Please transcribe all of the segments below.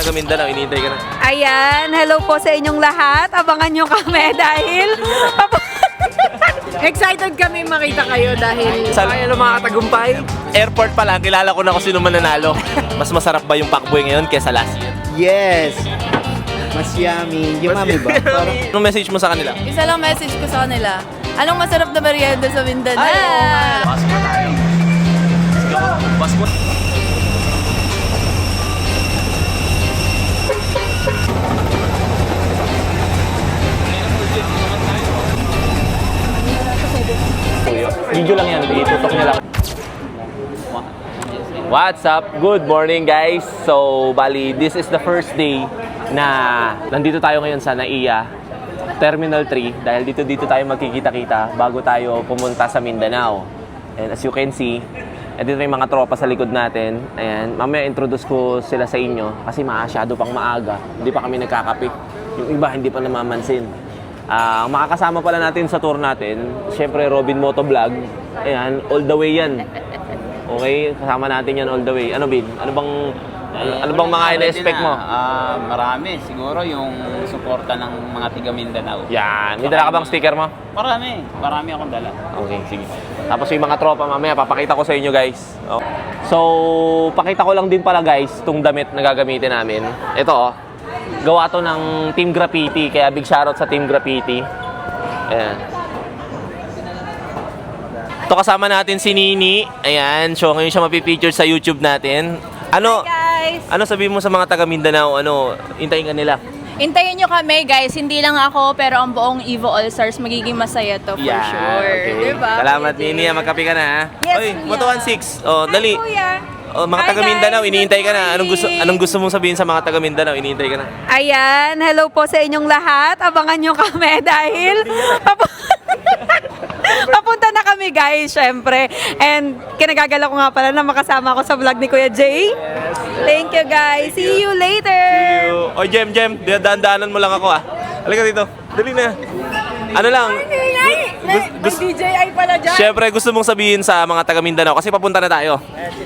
taga Mindanao, inihintay ka na. Ayan, hello po sa inyong lahat. Abangan nyo kami dahil excited kami makita kayo dahil Sa mga tagumpay, airport pa lang, kilala ko na kung sino mananalo. Mas masarap ba yung pakboy ngayon kesa last year? Yes! Mas yummy. Yumami ba? Parang Anong message mo sa kanila? Isa lang message ko sa kanila. Anong masarap na merienda sa Mindanao? Pasok na tayo. Let's go. Pasok. Video lang yan, itutok niya lang. What's up? Good morning guys. So, bali, this is the first day na nandito tayo ngayon sa NAIA Terminal 3 dahil dito tayo magkikita-kita bago tayo pumunta sa Mindanao. And as you can see, dito yung mga tropa sa likod natin. Ayan, mamaya introduce ko sila sa inyo kasi masyado pang maaga. Hindi pa kami nagkakape. Yung iba hindi pa namamansin. Ang makakasama pala natin sa tour natin, syempre Robin Motovlog. Ayan, all the way yan. Okay, kasama natin yan all the way. Ano Bin? Ano bang mga ina-expect mo? Marami. Siguro yung suporta ng mga tiga Mindanao. Yan. May dala ka bang sticker mo? Marami. Marami akong dala. Okay, sige. Tapos yung mga tropa mamaya, papakita ko sa inyo guys. Oh. So, pakita ko lang din pala guys, itong damit na gagamitin namin. Ito oh. Gawa to ng Team Graffiti, kaya big shoutout sa Team Graffiti. Ayan. Ito kasama natin si Nini. Ayan, so ngayon siya mapipicture sa YouTube natin. Ano, Guys, ano sabihin mo sa mga taga Mindanao? Ano, hintayin ka nila? intayin nyo kami guys. Hindi lang ako pero ang buong Evo All-Stars magiging masaya to for sure. Okay. Diba? Salamat Kuya Nini, Jay? magkape ka na ha. Yes, Oy, Kuya. Moto 16. Oh, dali. Kuya. Oh, mga Hi, taga Mindanao, guys. inihintay ka na. Good morning. Anong gusto mong sabihin sa mga taga Mindanao? Inihintay ka na. Ayan, hello po sa inyong lahat. Abangan nyo kami dahil papunta na kami guys, syempre. And kinagagala ko nga pala na makasama ako sa vlog ni Kuya Jay. Thank you guys. See you later. Oy, Jem, daan-daanan mo lang ako ah. Halika dito. Dali na. Ano lang? May DJI pala dyan. Siyempre, gusto mong sabihin sa mga taga Mindanao kasi papunta na tayo.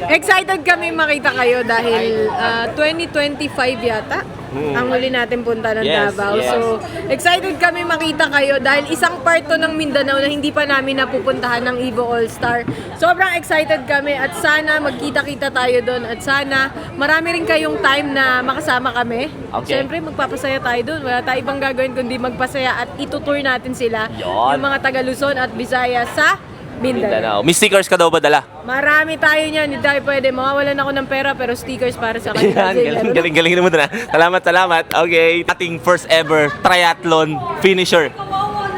Excited kami makita kayo dahil 2025 yata ang huli natin punta ng Yes, Davao. yes. So, excited kami makita kayo dahil isang part to ng Mindanao na hindi pa namin napupuntahan ng Evo All-Star. Sobrang excited kami at sana magkita-kita tayo doon at sana marami rin kayong time na makasama kami. Okay. Siyempre, magpapasaya tayo doon. Wala tayong ibang gagawin kundi magpasaya at itutour natin sila, Yon. yung mga taga Luzon at Visayas sa Mindanao. May stickers ka daw ba dala? Marami tayo niyan, hindi tayo pwede. Mawawalan ako ng pera pero stickers para sa kanila. Yan, galing naman na. Salamat. Okay, ating first ever triathlon finisher.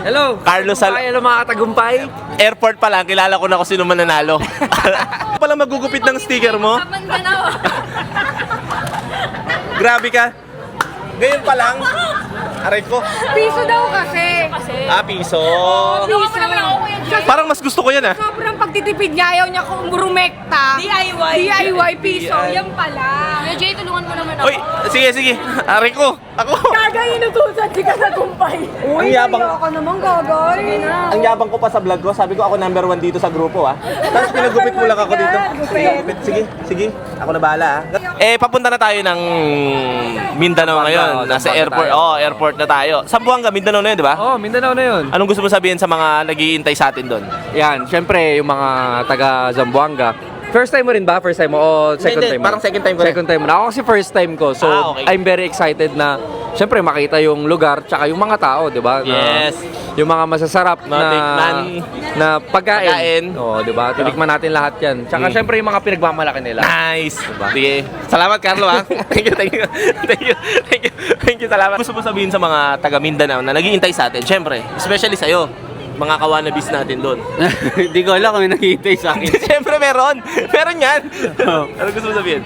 hello! Carlos Hello mga tagumpay! Airport pa lang, kilala ko na kung sino mananalo. Pala magugupit ng sticker mo? Grabe ka. Ngayon pa lang. Aray ko. Piso daw kasi. Piso. Piso. Parang mas gusto ko yan ah. Sobrang pagtitipid niya, ayaw niya kung rumekta. DIY piso, yan pala. Kuya Jay, tulungan mo naman ako. Uy, sige. Aray ko. Ako. Gagay, inutusan si ka sa kumpay. Ang yabang. Ka naman, gagay. Ang yabang ko pa sa vlog ko, sabi ko ako number 1 dito sa grupo ah. Tapos pinagupit mo lang ako dito. Sige. Ako na bahala ah. Papunta na tayo ng Mindanao ngayon. Nasa airport. Airport na tayo. Sambuanga, Mindanao na yun, di ba? Oh, Mindanao na yun. Anong gusto mo sabihin sa mga nag-iintay sa atin doon? Yan, syempre yung mga taga Zamboanga. First time mo rin ba? First time mo? O second Hindi, time mo? parang second time ko rin. Second time mo na. Ako kasi first time ko. So, Okay. I'm very excited na syempre makita yung lugar tsaka yung mga tao, di ba? Yes. Yung mga masasarap Matikman. na pagkain. Pagkain. Oo, di ba? Tinikman natin lahat yan. Tsaka syempre yung mga pinagmamalaki nila. Nice. Sige. Salamat, Carlo ha. Thank you. Salamat. Gusto mo sabihin sa mga taga Mindanao na nag-iintay sa atin? Siyempre, especially sa'yo. Mga kawanabis natin doon. Hindi ko alam kung may naghihintay sa akin. Siyempre meron. Meron yan. Ano gusto mo sabihin?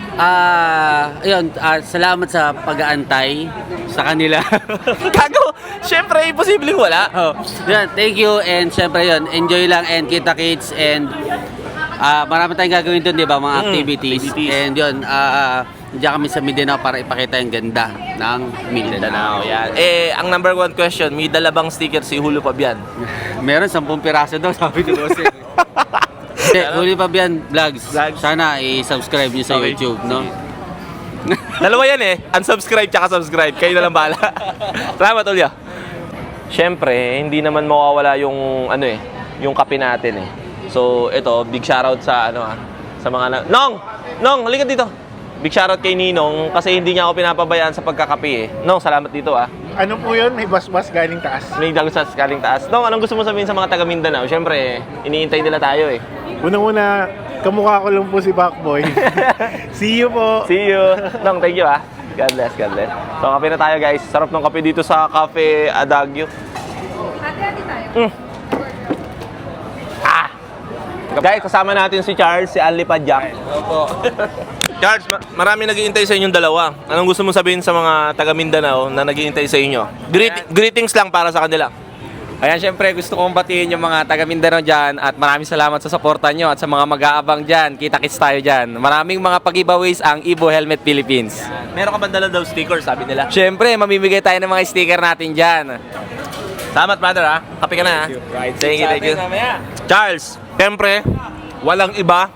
Salamat sa pag-aantay sa kanila. Gago. Siyempre, imposibleng wala. Yan, thank you and syempre yun, enjoy lang and kita kids and marami tayong gagawin doon, di ba, mga activities. And yun, diyan kami sa Mindanao para ipakita yung ganda ng Mindanao. Yan. Ang number 1 question, may dala bang sticker si Julio Fabian? Meron 10 piraso daw, sabi ni Boss. Huli pa yan, vlogs. Vlogs. Sana i-subscribe nyo sa Okay. YouTube, no? Dalawa yan eh. Unsubscribe tsaka subscribe. Kayo na lang bahala. Salamat, Ulya. Siyempre, hindi naman mawawala yung ano eh, yung kape natin eh. So, ito, big shoutout sa ano sa mga Nong, halika dito. Big shoutout kay Ninong kasi hindi niya ako pinapabayaan sa pagkakape eh. Nong, salamat dito ah. Ano po yun? May bas-bas galing taas. May dagusas kaling taas. Nong, anong gusto mo sabihin sa mga taga Mindanao? Siyempre, iniintay nila tayo eh. Unang-una, kamukha ko lang po si Backboy. See you po. See you. Nong, thank you ah. God bless, God bless. So, kape na tayo guys. Sarap ng kape dito sa Cafe Adagio. Guys, kasama natin si Charles, si Ali Padjak. Opo. Charles, marami nag-iintay sa inyong dalawa. Anong gusto mo sabihin sa mga taga Mindanao na nag-iintay sa inyo? Greetings lang para sa kanila. Ayan, syempre gusto kong batiin yung mga taga Mindanao dyan at maraming salamat sa suporta nyo at sa mga mag-aabang dyan. Kita-kits tayo dyan. Maraming mga pag-giveaways ang Evo Helmet Philippines. Meron ka ba dala daw sticker, sabi nila? Syempre, mamimigay tayo ng mga sticker natin dyan. Salamat, brother ha. Kape ka na ha. Thank you. Charles, syempre, walang iba.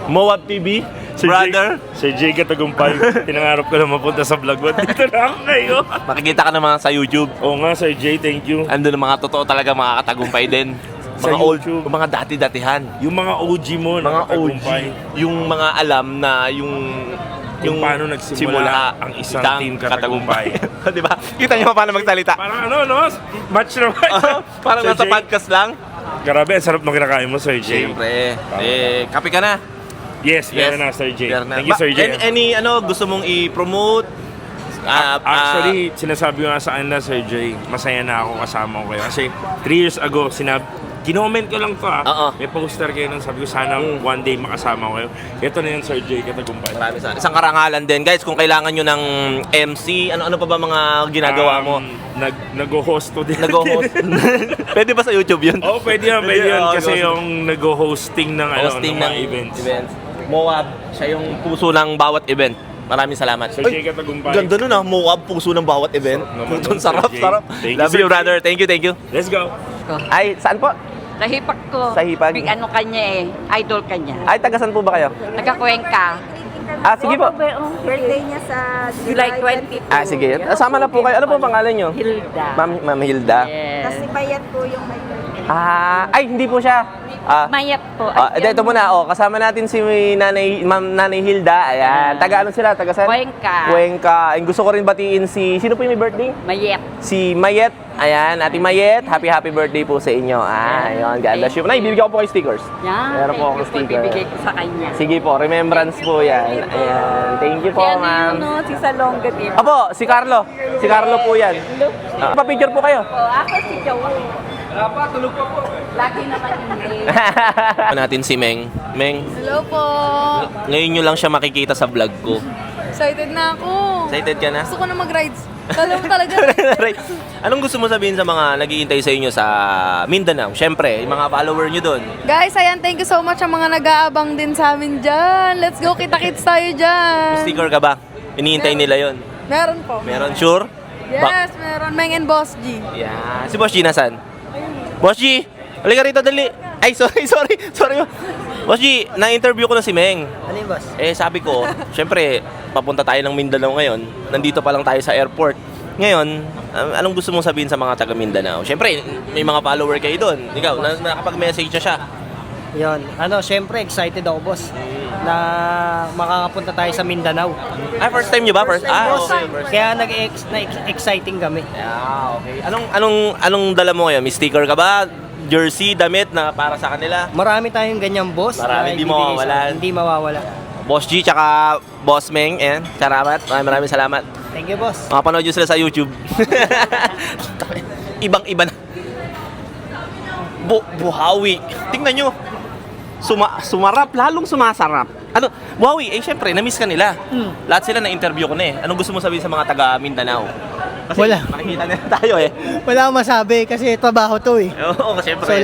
Moab TV, brother. Sir Jay Katagumpay, pinangarap ko na mapunta sa vlog mo. Dito na ako ngayon. Makikita ka naman sa YouTube. Oo nga, Sir Jay, thank you. Andun ang mga totoo talaga mga katagumpay din. Sa Mga old, YouTube. mga dati-datihan. Yung mga OG mo Mga na OG. Katagumpay, Yung mga alam na yung kung paano nagsimula ang isang team Katagumpay. Di ba? Kita niyo paano magsalita. Parang ano, no? Match na match. Parang Sir nasa Jay, podcast lang. Grabe, ang sarap ng kinakain mo, Sir Jay. Siyempre. Kape ka na. Yes, meron na, Sir Jay. Meron na. Thank you, Sir Jay. Any ano gusto mong i-promote? Actually, sinasabi ko nga sa kanila, Sir Jay, masaya na ako kasama ko kayo. Kasi 3 years ago, kinoment ko lang to Oo. May poster kayo nun, sabi ko sana one day makasama ko kayo. Ito na yun, Sir Jay, Katagumpay. Marami sa isang karangalan din. Guys, kung kailangan nyo ng MC, ano pa ba mga ginagawa mo? Nag-host to din. Nag-host. Pwede ba sa YouTube yun? Oo, pwede yan, pwede yan. Oo, Kasi nag-host. yung nag-hosting ng, Hosting ng mga ng events. Moab, siya yung puso ng bawat event. Maraming salamat. Sir Jay Katagumpay. Ganda nun ah, Moab, puso ng bawat event. naman nun, Sarap, Sir Jay. sarap. Thank you, Love Sir you, brother. Thank you, thank you. Let's go. Ay, saan po? Sa hipag ko. Sa hipag? Big ano kanya eh. Idol kanya. Ay, tagasan po ba kayo? Nagkakuwengka. Sige po. Birthday niya sa July 20. Sige. Sama na po kayo. Ano po pangalan nyo? Hilda. Ma'am Hilda. Yes. Kasi bayat po yung may Ay, hindi po siya. Mayat po. Ito muna, kasama natin si Ma'am Nanay Hilda. Ayan. Taga ano sila? Taga saan? Cuenca. Cuenca. Gusto ko rin batiin sino po yung may birthday? Mayet. Si Mayet. Ayan, Ate Mayet. Happy birthday po sa inyo. Ayun, God bless you. Nay, bibigyan ko po kayo stickers. Yan. Meron po akong Thank you sticker. po. Ibibigay ko sa kanya. Sige po, remembrance po yan. Ayan. Thank you po, Yan ma'am. yun, si Salonga din. Apo, si Carlo. Si Carlo po yan. Pa-picture po kayo. Ako si Joey. Lagi naman hindi. natin si Meng. Meng, Hello po. ngayon nyo lang siya makikita sa vlog ko. Excited na ako. Excited ka na? Gusto ko na mag-rides. Alam mo talaga. Right. Anong gusto mo sabihin sa mga naghihintay sa inyo sa Mindanao? Siyempre, yung mga follower nyo doon. Guys, ayan, thank you so much sa mga nag-aabang din sa amin dyan. Let's go, kita-kits tayo dyan. Sticker ka ba? Iniintay nila yon. Meron po. Meron, sure? Yes, meron. Meng and Boss G. Yeah. Si Boss G nasan? Boss G, halika rito, dali. Ay, sorry. Boss G, na-interview ko na si Meng. Ano yung boss? Sabi ko, syempre, papunta tayo ng Mindanao ngayon. Nandito pa lang tayo sa airport. Ngayon, anong gusto mong sabihin sa mga taga Mindanao? Syempre, may mga follower kayo doon. Ikaw, nakapag-message na siya. Yun. Siyempre excited ako boss na makakapunta tayo sa Mindanao. First time nyo ba? Boss, Okay. kaya exciting kami. Okay. Anong dala mo ngayon? May sticker ka ba? Jersey, damit na para sa kanila? Marami tayong ganyan boss. Marami, na hindi ibibigay sa- mawawala. Hindi mawawala. Boss G, tsaka Boss Meng. Salamat. Maraming salamat. Thank you boss. Makapanood nyo sila sa YouTube. Ibang-iba na. Buhawi. Tingnan nyo. Sumarap, lalong sumasarap. Buhawi, syempre, na-miss ka nila. Lahat sila na-interview ko na eh. Anong gusto mo sabihin sa mga taga Mindanao? Kasi Wala. makikita nila tayo eh. Wala akong masabi kasi trabaho to eh. Oo, syempre.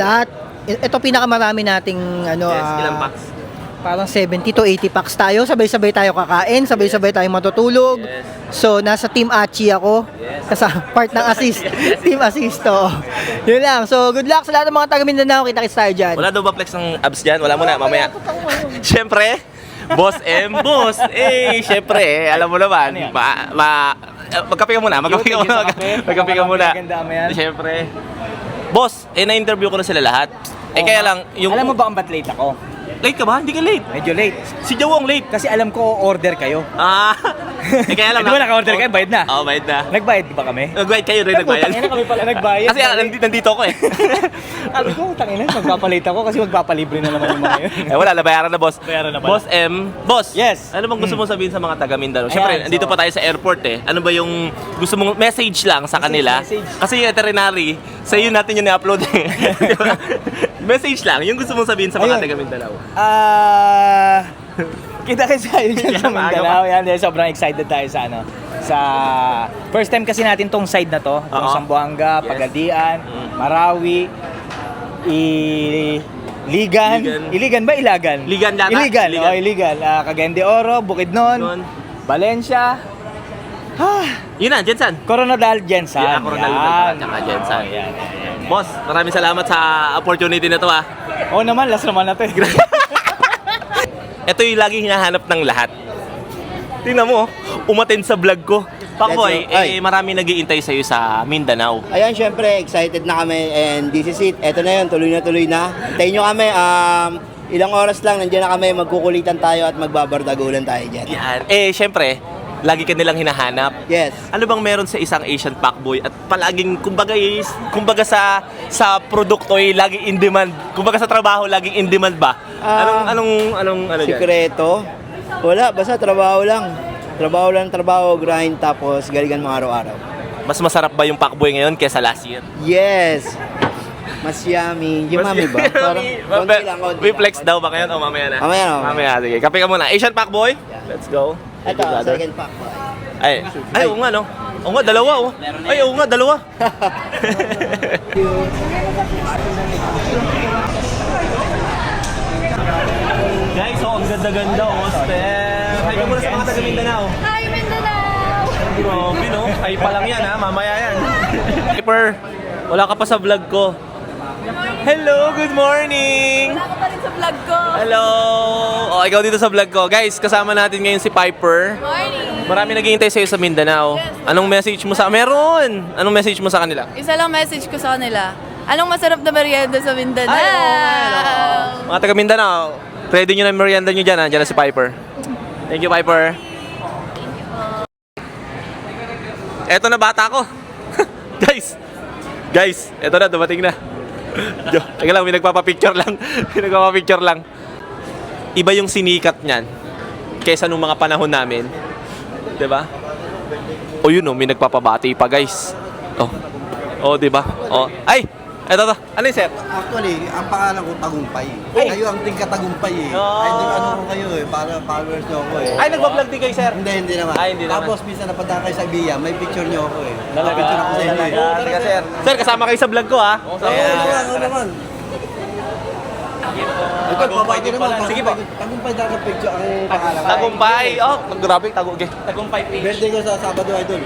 Ito pinakamarami nating Ilang packs? parang 70 to 80 packs tayo. Sabay-sabay tayo kakain, sabay-sabay tayo matutulog. Yes. So, nasa Team Achi ako. Kasama part ng assist. Team assist to. Yun lang. So, good luck sa lahat ng mga taga Mindanao. Kita-kits tayo dyan. Wala daw ba flex ng abs dyan? Wala muna, mamaya. Syempre, Boss M, boss. Syempre alam mo naman. Magkape ka muna, magkape ka muna. Magkape ka muna. Syempre. Boss, na-interview ko na sila lahat. Kaya lang, yung... Alam mo ba kung ba't late ako? Late ka ba? Hindi ka late. Medyo late. Si Jawo ang late. Kasi alam ko order kayo. Kaya lang. Di ba naka-order kayo? Bayad na? Oo, bayad na. Nagbayad ba kami? Nagbayad kayo rin, nagbayad. Tangina kami pala nagbayad. Kasi nandito ako eh. Sabi ko, tangina, magpapalate ako kasi magpapalibre na naman yung mga yun. Wala, nabayaran na boss. Bayaran na pala. Boss M. Boss. Yes. Ano bang gusto mong sabihin sa mga taga Mindanao? Ayan, Siyempre, so- andito pa tayo sa airport eh. Ano ba yung gusto mong message lang sa kanila? Message. Kasi yung veterinary, sa iyo natin yung na-upload eh. Di ba? Message lang, yung gusto mong sabihin sa mga Ayun. taga Mindanao. Kita-kits tayo dyan sa Yan, maaga Mindanao. Yan, sobrang excited tayo sa ano. Sa first time kasi natin tong side na to. Itong Oo. Sambuanga, Yes. Pagadian, Marawi, Iligan. Iligan ba? Ilagan? Ligan yata. Iligan. Iligan. Oh, Iligan. Cagayan de Oro, Bukidnon, Nun. Valencia. Yun na, Jensan. Coronadal, Jensan. Yeah, Coronadal Yan. tsaka Jensan. Oh, yan. Boss, maraming salamat sa opportunity na to ah. Oo naman, last naman na to eh. Ito yung lagi hinahanap ng lahat. Tingnan mo, umaten sa vlog ko. Pakboy, marami nag-iintay sa'yo sa Mindanao. Ayan, syempre, excited na kami and this is it. Eto na yun, tuloy na. Hintayin nyo kami, ilang oras lang, nandiyan na kami, magkukulitan tayo at magbabardagulan tayo dyan. Yan. Syempre, lagi ka nilang hinahanap. Yes. Ano bang meron sa isang Asian Pakboy at palaging kumbaga sa produkto ay lagi in demand. Kumbaga sa trabaho laging in demand ba? Anong ano dyan? Sikreto? Wala, basta trabaho lang. Trabaho, grind, tapos galingan mo araw-araw. Mas masarap ba yung Pakboy ngayon kaysa last year? Yes! Mas yummy. Yung mami ba? Parang konti lang. We flex daw ba ngayon o mamaya na? Mamaya na. Mamaya, sige. Kape ka muna. Asian Pakboy? Let's go. Ito, Brother. second pack po. Ay, oo nga no. Oo nga, dalawa oh. Ay, oo nga, dalawa. Guys, ang ganda-ganda oh, Steph. Hi ka muna sa mga taga Mindanao. Hi, Mindanao! Grabe no? Ay pa lang yan ha, mamaya yan. Piper, wala ka pa sa vlog ko. Hello, good morning! Wala ka pa rin sa vlog ko. Hello! Oh, ikaw dito sa vlog ko. Guys, kasama natin ngayon si Piper. Morning! Marami naghihintay sa'yo sa Mindanao. Anong message mo sa... Meron! Anong message mo sa kanila? Isa lang message ko sa kanila. Anong masarap na merienda sa Mindanao? Ay, oo, mga taga Mindanao, ready nyo na yung merienda nyo dyan. Nandiyan na si Piper. Thank you, Piper. Eto na bata ko. Guys, eto na, dumating na. Teka lang, may nagpapapicture lang. Iba yung sinikat niyan kaysa nung mga panahon namin. 'Di ba? O yun oh, may nagpapabati pa guys. Oh, 'di ba? Oh, ay, eto to. Ano yun, sir? Actually, ang pangalan ko Tagumpay. Kayo ang tingka Tagumpay eh. Oh. Ay, ano ko kayo eh, para followers nyo ako eh. Ay, nagbablog din kayo, sir? Hindi naman. Ay, hindi naman. Tapos, minsan napadaan kayo sa Biya, may picture nyo ako eh. Talaga? Picture ako sa inyo eh. Talaga, sir. Sir, kasama kayo sa vlog ko ha. Oo naman. Ito, babati naman. Sige po. Tagumpay talaga picture ang pangalan ko. Tagumpay. Oh, grabe, Tagumpay page. Birthday ko sa Sabado Idol.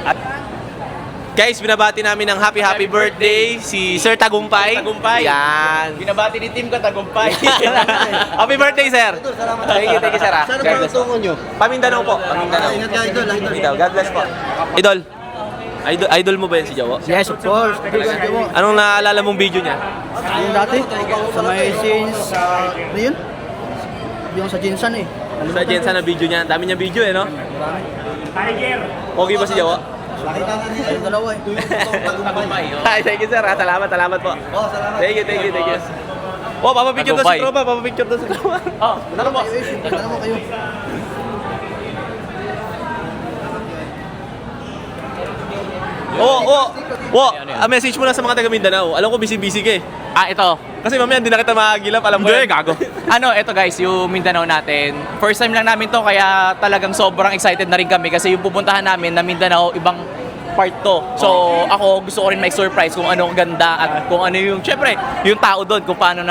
Guys, binabati namin ng happy birthday si Sir Tagumpay. Yan. Binabati ni team ko, Tagumpay. Happy birthday, sir. Salamat. Thank you, sir. Saan ang tungo nyo? Pamindanao po. Pamindanao. Ingat ka, Idol. God bless po. Idol mo ba yan si Jawo? Yes, of course. Anong naalala mong video niya? Yung dati, sa may scenes, ano yun? Yung sa Jinsan eh. Sa Jensen na video niya. Dami niya video no? Okay ba si Jawo? Nakita natin yung dalawa eh. Ay, thank you, sir. Salamat po. Oh, salamat. Thank you. Oh, papapicture daw si Tropa. Ano mo? Ano mo kayo? Message mo na sa mga taga Mindanao. Alam ko busy ka eh. Ito. Kasi mamaya hindi na kita makagilap, alam mo yan. Gago. Ito guys, yung Mindanao natin. First time lang namin to, kaya talagang sobrang excited na rin kami kasi yung pupuntahan namin na Mindanao, ibang part to. So, ako gusto ko rin surprise kung ano ang ganda at kung ano yung, syempre, yung tao doon, kung paano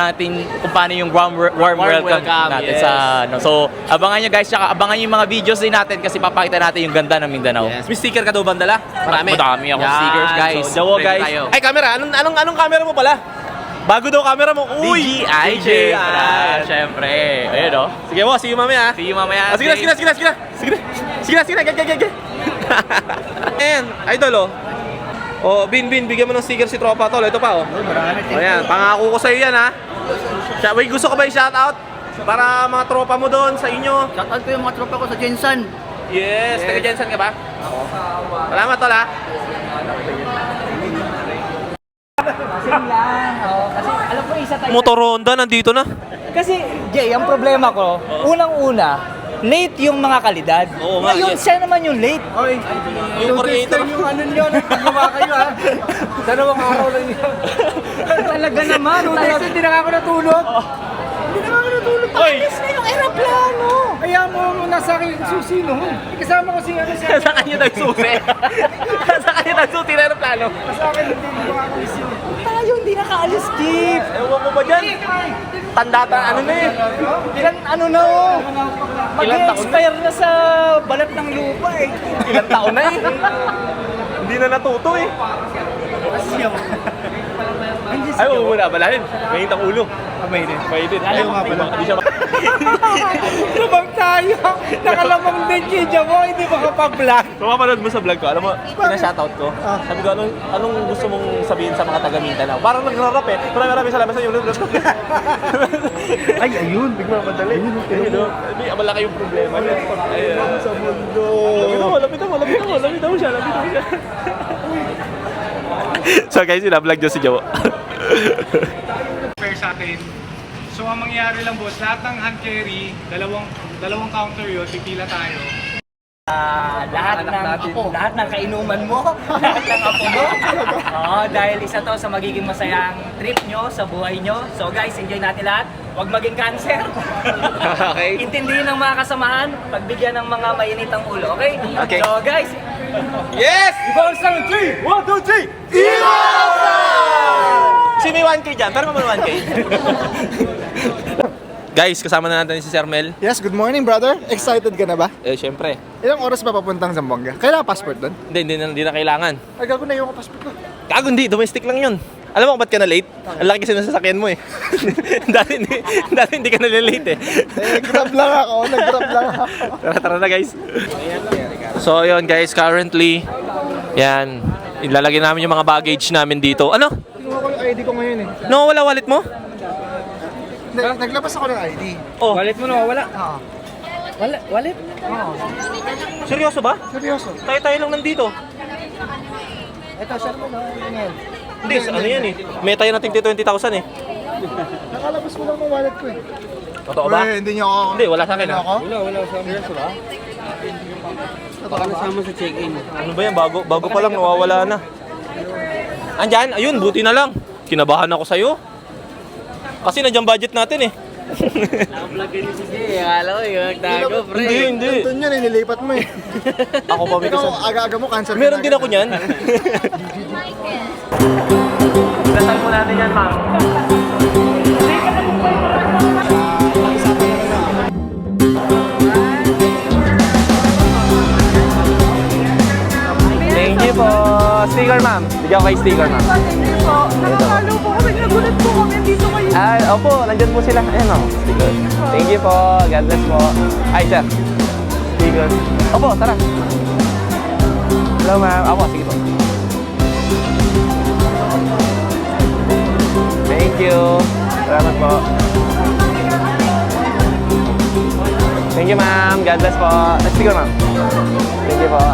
yung warm welcome natin yes. sa ano. So, abangan nyo guys, tsaka abangan nyo yung mga videos din natin kasi papakita natin yung ganda ng Mindanao. Yes. May sticker ka daw bandala? Madami akong stickers guys. So, Jawo Ready guys. tayo. Ay, camera. Anong camera mo pala? Bago daw camera mo. Uy! DJI. Siyempre. Ayun o. Sige mo, see you mamaya. See you mamaya. Sige na. Gag. Ayan, idol oh. Oh, Bin, bigyan mo ng sticker si Tropa Tol. Ito pa oh. Ayan, pangako ko sa iyo yan ha. Wait, gusto ko ba i-shoutout? Para mga tropa mo doon sa inyo. Shoutout ko yung mga tropa ko sa Jensen. Yes, taga Jensen ka ba? Salamat Tol ha. Motor Honda nandito na. Kasi, Jay, ang problema ko, unang-una, late yung mga kalidad. Oo nga, Ngayon, yes. siya naman yung late. Yung creator. Yung ano nyo, nagpagawa kayo ha. Dalawang araw lang yun. Talaga naman. Hindi na ako natulog. Oy! na yung aeroplano. Kaya mo nasa akin yung susi no. Kasama ko si ano siya. Sa kanya nagsusi. Sa kanya nagsusi na aeroplano. Sa akin hindi ko ako isip. Tayo hindi nakaalis, Jeep. Ewan mo ba dyan? Tanda ano na eh. Ilan ano na oh. Mag-expire na sa balat ng lupa eh. Ilang taon na eh. Hindi na natuto eh. Ay, huwag mo na balahin. Mainit ang ulo. May din. Ayaw nga pala. Hindi siya Lumang tayo. Nakalamang din kidya mo. Hindi makapag-vlog. Kung mapanood mo sa vlog ko, alam mo, pina-shoutout ko. Sabi ko, anong gusto mong sabihin sa mga taga Mindanao? Parang nagrarap eh. Maraming salamat sa inyo. Ay, ayun. Bigla madali. Ayun, no? Malaki yung problema. Ayun. Sa mundo. Lapit mo siya. So guys, sinablog niyo si Jawo. Fair sa atin. So ang mangyayari lang boss, lahat ng hand carry, dalawang counter yun, pipila tayo. Lahat ng kainuman mo, lahat ng apo mo. Oo, dahil isa to sa magiging masayang trip nyo sa buhay nyo. So guys, enjoy natin lahat. Huwag maging cancer. Okay. Intindihin ng mga kasamahan, pagbigyan ng mga mainitang ulo, okay? Okay. So guys, Yes! Evolve sa 3! 1, 2, 3! Si may 1K dyan, pero may 1K. Guys, kasama na natin si Sir Mel. Yes, good morning brother. Excited ka na ba? Eh, syempre. Ilang oras ba papuntang Zamboanga? Kailangan passport doon? Hindi na kailangan. Ay, gago na yung passport ko. Gago, hindi. Domestic lang yun. Alam mo kung ba't ka na late? Ang laki kasi ng sasakyan mo eh. dati hindi ka na late eh. Nag-grab lang ako. Tara na guys. So yun guys, currently, yan, ilalagay namin yung mga baggage namin dito. Ano? Kinuha ko yung ID ko ngayon eh. No, wala wallet mo? Naglabas ako ng ID. Oh. wallet mo na wala. Wallet? Seryoso ba? Seryoso. Tayo lang nandito. Ito, share mo na. Yan. Hindi, ano yan eh. May tayo nating 20,000 eh. Nakalabas mo lang ng wallet ko eh. Totoo ba? Hindi niyo ako. Hindi, wala sa akin ah. Wala sa akin. Seryoso ba? Baka nasama sa check-in. Ano ba yan? Bago pa lang, nawawala na. Andyan, ayun, buti na lang. Kinabahan ako sa'yo. Kasi nandiyan budget natin eh. Vlog ka niyo si Jay. Akala ko yung nagtago, pre. Hindi. Nandun yun, nilipat mo eh. Ako pa may Ikaw, kasama. aga-aga mo, cancer. Meron din ako niyan. Dasal mo natin yan, ma'am. Thank you po. Sticker, ma'am. Bigyan ko kay sticker, ma'am. Thank you po. Nakakalo po kami. Nagulat po kami. Dito kayo. Opo. Nandyan po sila. Ayan o. Sticker. Thank you po. God bless po. Hi, sir. Sticker. Opo, tara. Hello, ma'am. Opo, sige po. Thank you. Salamat po. Thank you, ma'am. God bless po. Sticker, ma'am. Thank you po.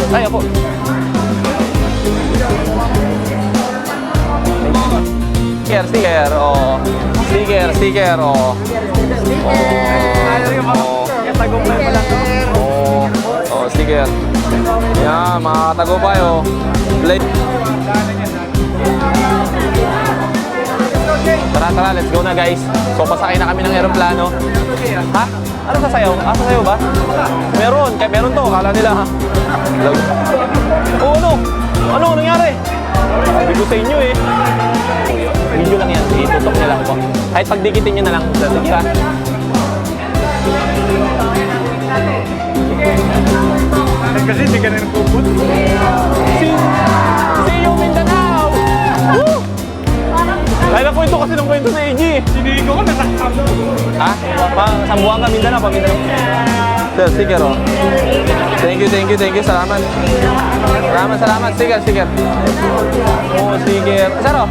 Ay, opo. Sticker, oh. Sticker, oh. Oh, sticker. Yan, mga tagumpay, oh. Blade. Tara, let's go na guys. So, pasakay na kami ng aeroplano. Ha? Ano sasayaw? Sasayaw ba? Meron to. Kala nila, ha? Oh, ano? Ano nangyari? Sabi ko sa inyo, eh. Video lang yan. Itutok niya lang po. Kahit pagdikitin nyo na lang. Diba? Kasi hindi ka na nagpuput. kwento kasi ng kwento sa AG. Sinigo ko, nasaktan. Ha? Sambuanga, Mindanao pa, Mindanao. Sir, sticker oh. Thank you. Salamat. Salamat. Sticker. Oh, sticker. Sir oh.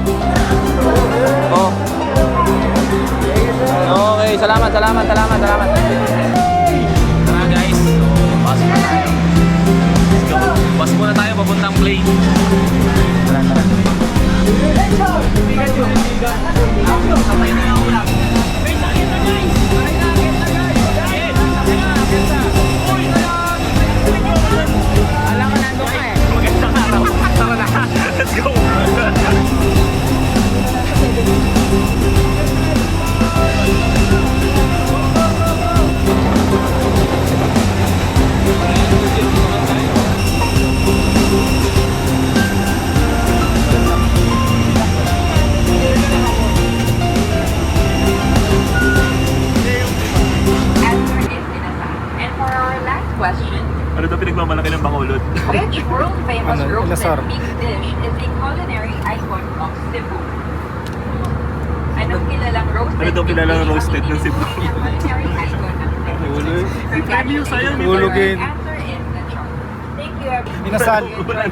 Oh. Okay, salamat. Tara guys, so pasok na tayo. Let's go. Bus muna tayo, papuntang plane. Tara. Let's go! And for our last question, Ano daw pinagmamalaki ng Bacolod? which world-famous Ano, roasted inasar. pig dish is a culinary icon of Cebu? Anong kilalang roasted Ano daw pig kilalang dish roasted ng Cebu? ang culinary icon ng Cebu? Preview sa'yo, Hulugin. Answer in the chart. Thank you, everyone. Inasal. Wala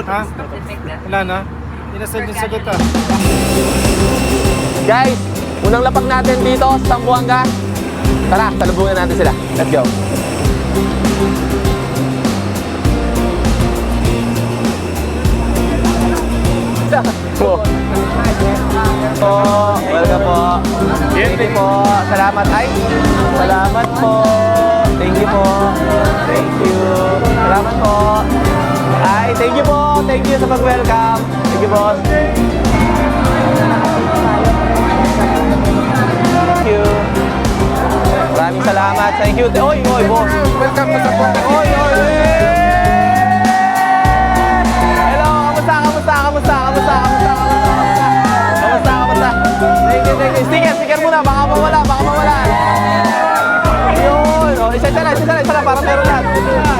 Ha? Wala na? Inasal yung sagot ah. Guys, unang lapag natin dito sa Zamboanga. Tara, salubungin natin sila. Let's go. Po. Welcome po. Thank you po. Salamat. Ay, salamat po. Thank you po. Thank you. Salamat po. Ay, thank you po. Thank you sa pag-welcome. Thank you, boss. Thank you. Maraming salamat. Thank you. Oy, boss. Welcome to Zamboanga. Oy. Hello, kamusta? Thank you. Sticker muna. Baka mawala. Yun. Oh, isa lang. Para meron lahat.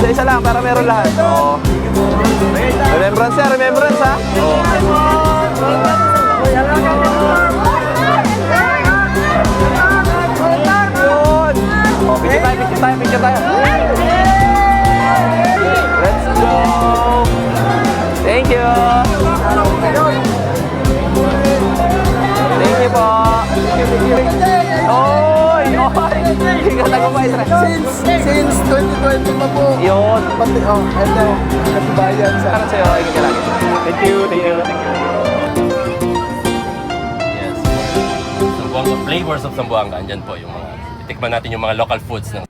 Isa lang, para meron lahat. Oh. Remembrance ha. Oh. Yun. Oh, picture tayo. Let's go. Thank you. Thank you po. Oy. Ikaw tagumpay. Since 2020 pa po. Yun. Pati, ito, natibayan sa... Karan sa'yo. Ingat ka lagi. Thank you. Yes. Zamboanga, flavors of Zamboanga. Andyan po yung mga, titikman natin yung mga local foods ng